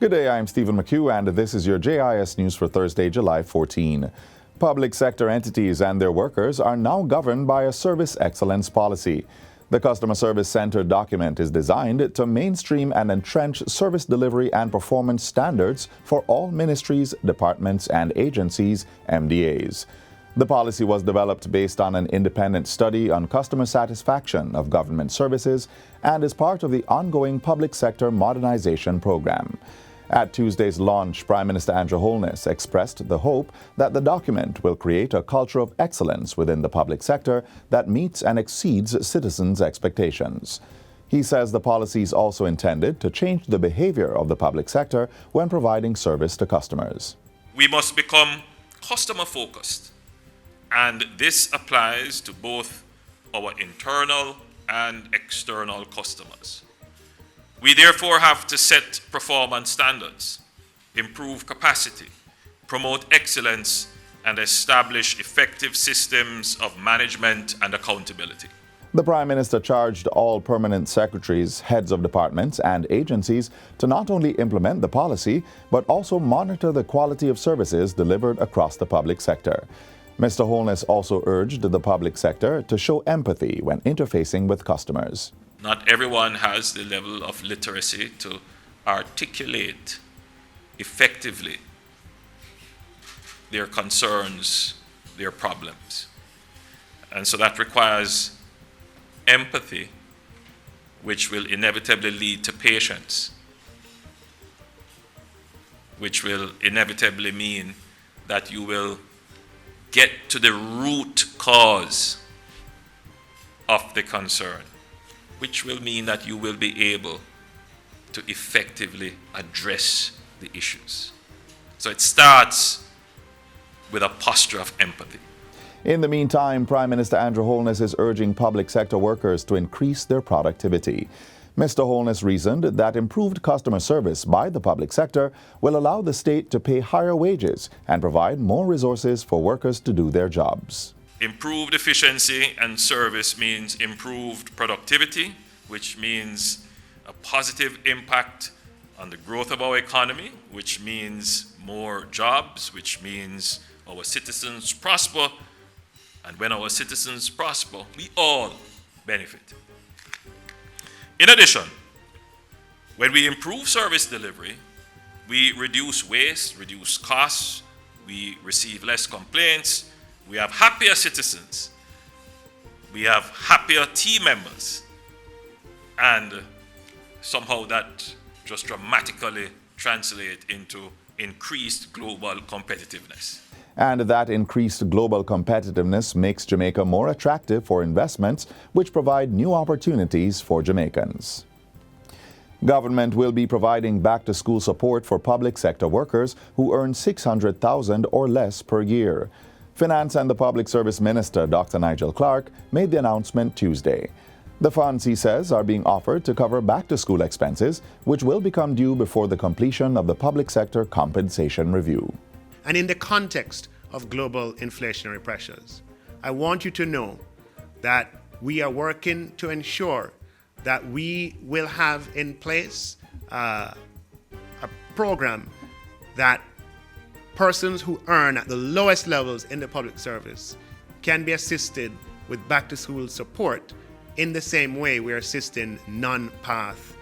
Good day, I'm Stephen McHugh, and this is your JIS News for Thursday, July 14. Public sector entities and their workers are now governed by a service excellence policy. The Customer Service Center document is designed to mainstream and entrench service delivery and performance standards for all ministries, departments, and agencies, MDAs. The policy was developed based on an independent study on customer satisfaction of government services and is part of the ongoing public sector modernization program. At Tuesday's launch, Prime Minister Andrew Holness expressed the hope that the document will create a culture of excellence within the public sector that meets and exceeds citizens' expectations. He says the policy is also intended to change the behavior of the public sector when providing service to customers. We must become customer-focused, and this applies to both our internal and external customers. We therefore have to set performance standards, improve capacity, promote excellence, and establish effective systems of management and accountability. The Prime Minister charged all permanent secretaries, heads of departments, and agencies to not only implement the policy, but also monitor the quality of services delivered across the public sector. Mr. Holness also urged the public sector to show empathy when interfacing with customers. Not everyone has the level of literacy to articulate effectively their concerns, their problems. And so that requires empathy, which will inevitably lead to patience, which will inevitably mean that you will get to the root cause of the concern, which will mean that you will be able to effectively address the issues. So it starts with a posture of empathy. In the meantime, Prime Minister Andrew Holness is urging public sector workers to increase their productivity. Mr. Holness reasoned that improved customer service by the public sector will allow the state to pay higher wages and provide more resources for workers to do their jobs. Improved efficiency and service means improved productivity, which means a positive impact on the growth of our economy, which means more jobs, which means our citizens prosper. And when our citizens prosper, we all benefit. In addition, when we improve service delivery, we reduce waste, reduce costs, we receive less complaints, we have happier citizens, we have happier team members, and somehow that just dramatically translates into increased global competitiveness. And that increased global competitiveness makes Jamaica more attractive for investments, which provide new opportunities for Jamaicans. Government will be providing back-to-school support for public sector workers who earn $600,000 or less per year. Finance and the Public Service Minister, Dr. Nigel Clark, made the announcement Tuesday. The funds, he says, are being offered to cover back-to-school expenses, which will become due before the completion of the public sector compensation review. And in the context of global inflationary pressures, I want you to know that we are working to ensure that we will have in place a program that persons who earn at the lowest levels in the public service can be assisted with back-to-school support in the same way we're assisting non-PATH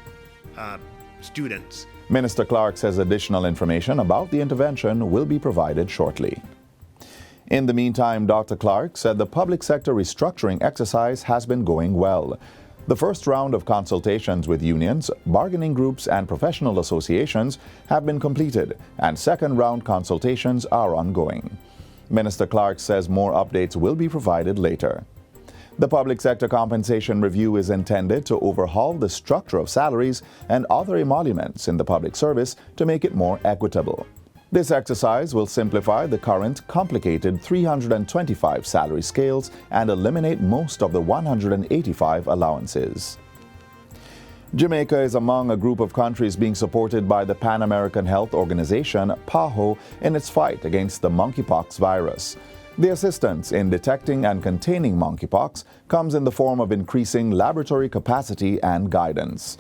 students. Minister Clark says additional information about the intervention will be provided shortly. In the meantime, Dr. Clark said the public sector restructuring exercise has been going well. The first round of consultations with unions, bargaining groups, and professional associations have been completed, and second-round consultations are ongoing. Minister Clark says more updates will be provided later. The public sector compensation review is intended to overhaul the structure of salaries and other emoluments in the public service to make it more equitable. This exercise will simplify the current complicated 325 salary scales and eliminate most of the 185 allowances. Jamaica is among a group of countries being supported by the Pan American Health Organization, PAHO, in its fight against the monkeypox virus. The assistance in detecting and containing monkeypox comes in the form of increasing laboratory capacity and guidance.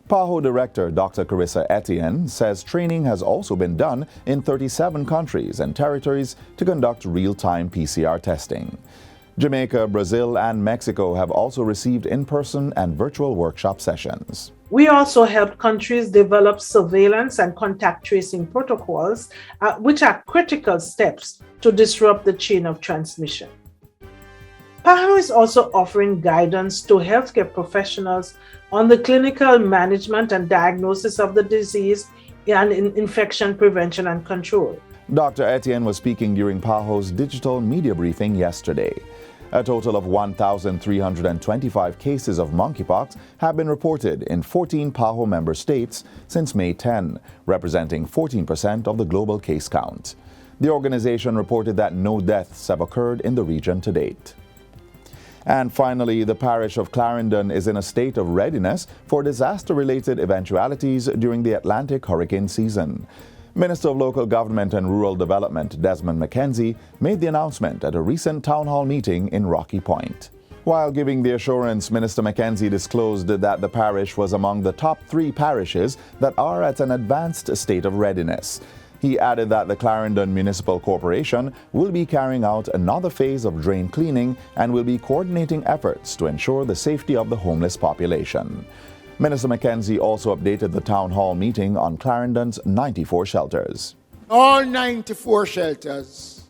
PAHO Director Dr. Carissa Etienne says training has also been done in 37 countries and territories to conduct real-time PCR testing. Jamaica, Brazil, and Mexico have also received in-person and virtual workshop sessions. We also helped countries develop surveillance and contact tracing protocols, which are critical steps to disrupt the chain of transmission. PAHO is also offering guidance to healthcare professionals on the clinical management and diagnosis of the disease and in infection prevention and control. Dr. Etienne was speaking during PAHO's digital media briefing yesterday. A total of 1,325 cases of monkeypox have been reported in 14 PAHO member states since May 10, representing 14% of the global case count. The organization reported that no deaths have occurred in the region to date. And finally, the parish of Clarendon is in a state of readiness for disaster-related eventualities during the Atlantic hurricane season. Minister of Local Government and Rural Development Desmond McKenzie made the announcement at a recent town hall meeting in Rocky Point. While giving the assurance, Minister McKenzie disclosed that the parish was among the top 3 parishes that are at an advanced state of readiness. He added that the Clarendon Municipal Corporation will be carrying out another phase of drain cleaning and will be coordinating efforts to ensure the safety of the homeless population. Minister McKenzie also updated the town hall meeting on Clarendon's 94 shelters. All 94 shelters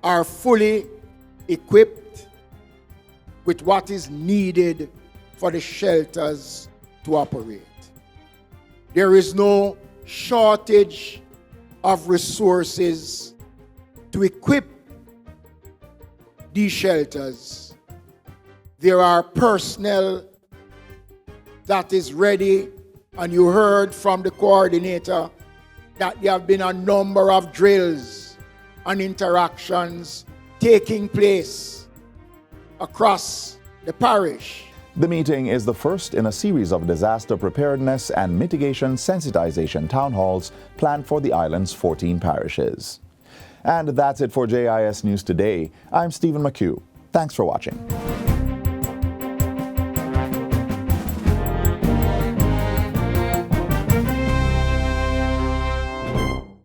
are fully equipped with what is needed for the shelters to operate. There is no shortage of resources to equip these shelters. There are personnel that is ready, and you heard from the coordinator that there have been a number of drills and interactions taking place across the parish. The meeting is the first in a series of disaster preparedness and mitigation sensitization town halls planned for the island's 14 parishes. And that's it for JIS News Today. I'm Stephen McHugh. Thanks for watching.